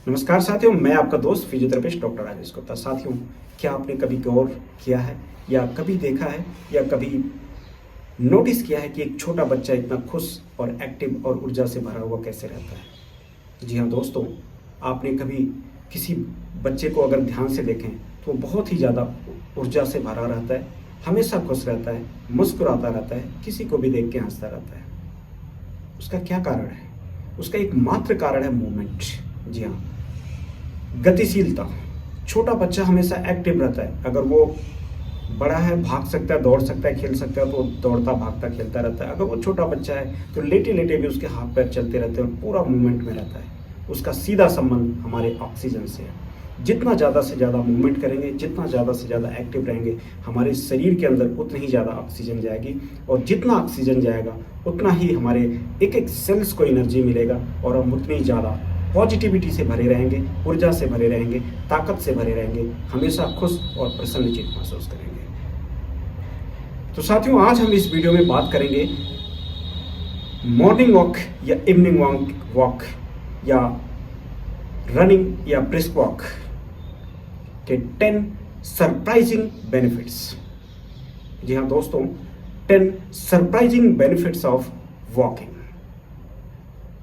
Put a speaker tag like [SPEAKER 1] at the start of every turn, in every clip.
[SPEAKER 1] नमस्कार साथियों, मैं आपका दोस्त फिजियोथेरेपिस्ट डॉक्टर राजेश गुप्ता। साथियों, क्या आपने कभी गौर किया है या कभी देखा है या कभी नोटिस किया है कि एक छोटा बच्चा इतना खुश और एक्टिव और ऊर्जा से भरा हुआ कैसे रहता है? जी हाँ दोस्तों, आपने कभी किसी बच्चे को अगर ध्यान से देखें तो वो बहुत ही ज़्यादा ऊर्जा से भरा रहता है, हमेशा खुश रहता है, मुस्कुराता रहता है, किसी को भी देख के हंसता रहता है। उसका क्या कारण है? उसका एक मात्र कारण है मूवमेंट। जी हाँ, गतिशीलता। छोटा बच्चा हमेशा एक्टिव रहता है। अगर वो बड़ा है, भाग सकता है, दौड़ सकता है, खेल सकता है, तो दौड़ता भागता खेलता रहता है। अगर वो छोटा बच्चा है तो लेटे लेटे भी उसके हाथ पैर चलते रहते हैं और पूरा मूवमेंट में रहता है। उसका सीधा संबंध हमारे ऑक्सीजन से है। जितना ज़्यादा से ज़्यादा मूवमेंट करेंगे, जितना ज़्यादा से ज़्यादा एक्टिव रहेंगे, हमारे शरीर के अंदर उतनी ही ज़्यादा ऑक्सीजन जाएगी और जितना ऑक्सीजन जाएगा उतना ही हमारे एक एक सेल्स को एनर्जी मिलेगा और हम उतनी ज़्यादा पॉजिटिविटी से भरे रहेंगे, ऊर्जा से भरे रहेंगे, ताकत से भरे रहेंगे, हमेशा खुश और प्रसन्नचित महसूस करेंगे। तो साथियों, आज हम इस वीडियो में बात करेंगे मॉर्निंग वॉक या इवनिंग वॉक या रनिंग या ब्रिस्क वॉक के 10 सरप्राइजिंग बेनिफिट्स। जी हाँ दोस्तों, 10 सरप्राइजिंग बेनिफिट्स ऑफ वॉकिंग,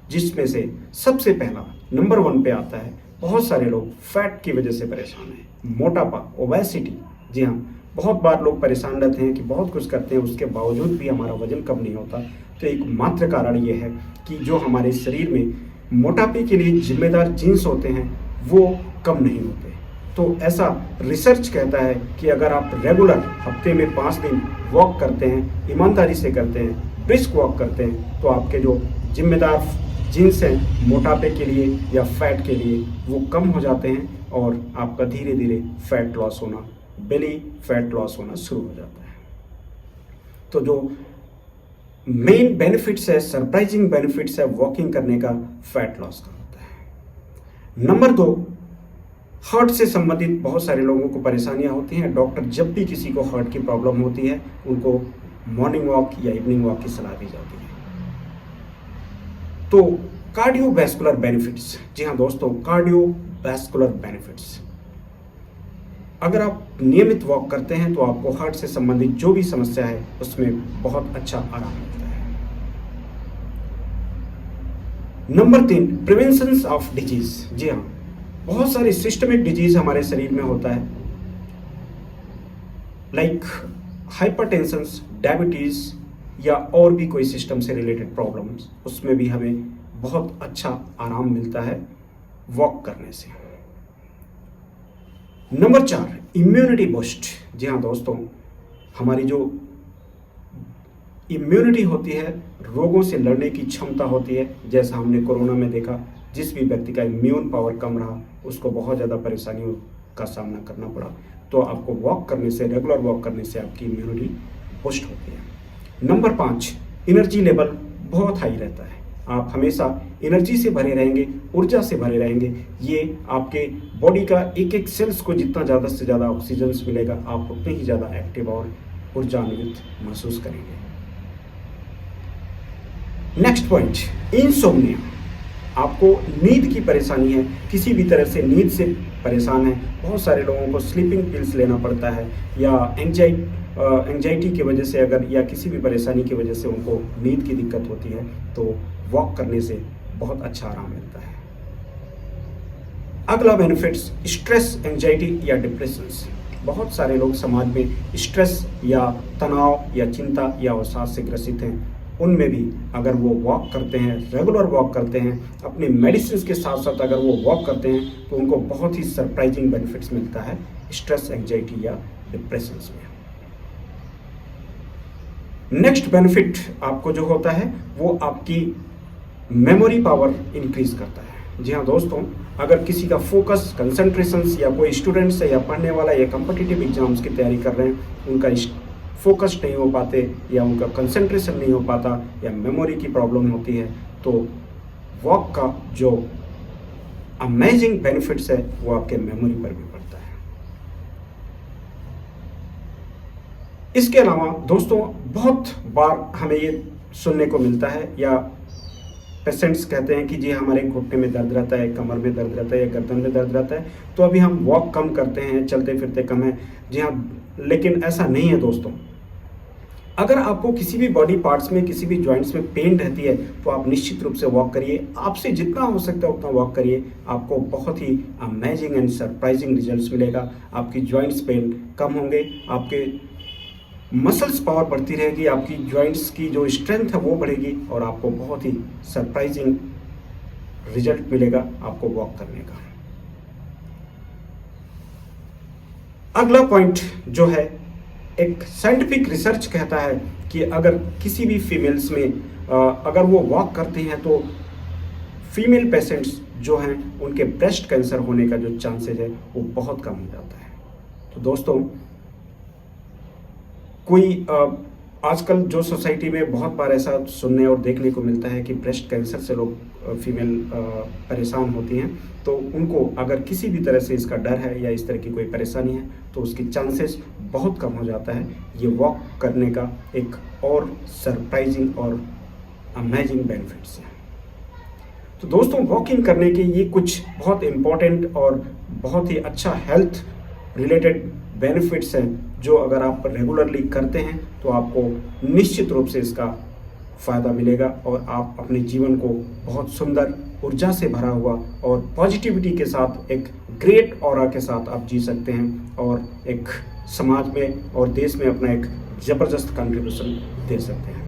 [SPEAKER 1] जिसमें से सबसे पहला नंबर 1 पे आता है, बहुत सारे लोग फैट की वजह से परेशान हैं, मोटापा, ओबेसिटी। जी हाँ, बहुत बार लोग परेशान रहते हैं कि बहुत कुछ करते हैं, उसके बावजूद भी हमारा वजन कम नहीं होता। तो एक मात्र कारण ये है कि जो हमारे शरीर में मोटापे के लिए जिम्मेदार जीन्स होते हैं वो कम नहीं होते। तो ऐसा रिसर्च कहता है कि अगर आप रेगुलर हफ्ते में 5 दिन वॉक करते हैं, ईमानदारी से करते हैं, ब्रिस्क वॉक करते हैं, तो आपके जो जिम्मेदार जीन्स हैं मोटापे के लिए या फैट के लिए वो कम हो जाते हैं और आपका धीरे धीरे फैट लॉस होना, बेली फैट लॉस होना शुरू हो जाता है। तो जो मेन बेनिफिट्स है, सरप्राइजिंग बेनिफिट्स है वॉकिंग करने का, फैट लॉस का होता है। नंबर 2, हार्ट से संबंधित बहुत सारे लोगों को परेशानियां होती हैं। डॉक्टर जब भी किसी को हार्ट की प्रॉब्लम होती है उनको मॉर्निंग वॉक या इवनिंग वॉक की सलाह दी जाती है। तो कार्डियोवैस्कुलर बेनिफिट्स। जी हाँ दोस्तों, कार्डियोवैस्कुलर बेनिफिट्स। अगर आप नियमित वॉक करते हैं तो आपको हार्ट से संबंधित जो भी समस्या है उसमें बहुत अच्छा आराम मिलता है। Number 3, prevention of disease. जी हाँ, बहुत सारे सिस्टमिक डिजीज हमारे शरीर में होता है, लाइक हाइपरटेंशन, डायबिटीज या और भी कोई सिस्टम से रिलेटेड प्रॉब्लम्स, उसमें भी हमें बहुत अच्छा आराम मिलता है वॉक करने से। Number 4, immunity boost. जी हाँ दोस्तों, हमारी जो इम्यूनिटी होती है, रोगों से लड़ने की क्षमता होती है, जैसा हमने कोरोना में देखा, जिस भी व्यक्ति का इम्यून पावर कम रहा उसको बहुत ज़्यादा परेशानियों का सामना करना पड़ा। तो आपको वॉक करने से, रेगुलर वॉक करने से आपकी इम्यूनिटी बूस्ट होती है। नंबर 5, एनर्जी लेवल बहुत हाई रहता है। आप हमेशा एनर्जी से भरे रहेंगे, ऊर्जा से भरे रहेंगे। ये आपके बॉडी का एक एक सेल्स को जितना ज़्यादा से ज़्यादा ऑक्सीजन मिलेगा, आप उतने ही ज़्यादा एक्टिव और ऊर्जान्वित महसूस करेंगे। Next point, insomnia. आपको नींद की परेशानी है, किसी भी तरह से नींद से परेशान है, बहुत सारे लोगों को स्लीपिंग पिल्स लेना पड़ता है या एंजाइटी की वजह से अगर या किसी भी परेशानी की वजह से उनको नींद की दिक्कत होती है, तो वॉक करने से बहुत अच्छा आराम मिलता है। अगला बेनिफिट्स, स्ट्रेस, एंजाइटी या डिप्रेशंस। बहुत सारे लोग समाज में स्ट्रेस या तनाव या चिंता या अवसाद से ग्रसित हैं। उनमें भी अगर वो वॉक करते हैं, रेगुलर वॉक करते हैं, अपने मेडिसिन के साथ साथ अगर वो वॉक करते हैं तो उनको बहुत ही सरप्राइजिंग बेनिफिट्स मिलता है स्ट्रेस, एंजाइटी या डिप्रेशंस में। नेक्स्ट बेनिफिट आपको जो होता है वो आपकी मेमोरी पावर इंक्रीज करता है। जी हाँ दोस्तों, अगर किसी का फोकस, कंसंट्रेशन या कोई स्टूडेंट्स है या पढ़ने वाला या कॉम्पिटिटिव एग्जाम्स की तैयारी कर रहे हैं, उनका फोकस नहीं हो पाते या उनका कंसंट्रेशन नहीं हो पाता या मेमोरी की प्रॉब्लम होती है, तो वॉक का जो अमेजिंग बेनिफिट्स है वो आपके मेमोरी पर भी पड़ता है। इसके अलावा दोस्तों, बहुत बार हमें ये सुनने को मिलता है या पेशेंट्स कहते हैं कि जी हमारे घुटने में दर्द रहता है, कमर में दर्द रहता है या गर्दन में दर्द रहता है, तो अभी हम वॉक कम करते हैं, चलते फिरते कम है। जी हाँ, लेकिन ऐसा नहीं है दोस्तों। अगर आपको किसी भी बॉडी पार्ट्स में, किसी भी जॉइंट्स में पेन रहती है, तो आप निश्चित रूप से वॉक करिए। आपसे जितना हो सकता है उतना वॉक करिए। आपको बहुत ही अमेजिंग एंड सरप्राइजिंग रिजल्ट्स मिलेगा। आपकी जॉइंट्स पेन कम होंगे, आपके मसल्स पावर बढ़ती रहेगी, आपकी जॉइंट्स की जो स्ट्रेंथ है वो बढ़ेगी और आपको बहुत ही सरप्राइजिंग रिजल्ट मिलेगा आपको वॉक करने का। अगला पॉइंट जो है, एक साइंटिफिक रिसर्च कहता है कि अगर किसी भी फीमेल्स में अगर वो वॉक करती हैं तो फीमेल पेशेंट्स जो हैं उनके ब्रेस्ट कैंसर होने का जो चांसेस है वो बहुत कम हो जाता है। तो दोस्तों, कोई आजकल जो सोसाइटी में बहुत बार ऐसा सुनने और देखने को मिलता है कि ब्रेस्ट कैंसर से लोग फीमेल परेशान होती हैं, तो उनको अगर किसी भी तरह से इसका डर है या इस तरह की कोई परेशानी है तो उसकी चांसेस बहुत कम हो जाता है। ये वॉक करने का एक और सरप्राइजिंग और अमेजिंग बेनिफिट्स हैं। तो दोस्तों, वॉकिंग करने के ये कुछ बहुत इम्पोर्टेंट और बहुत ही अच्छा हेल्थ रिलेटेड बेनिफिट्स हैं जो अगर आप रेगुलरली करते हैं तो आपको निश्चित रूप से इसका फ़ायदा मिलेगा और आप अपने जीवन को बहुत सुंदर, ऊर्जा से भरा हुआ और पॉजिटिविटी के साथ, एक ग्रेट ऑरा के साथ आप जी सकते हैं और एक समाज में और देश में अपना एक ज़बरदस्त कंट्रीब्यूशन दे सकते हैं।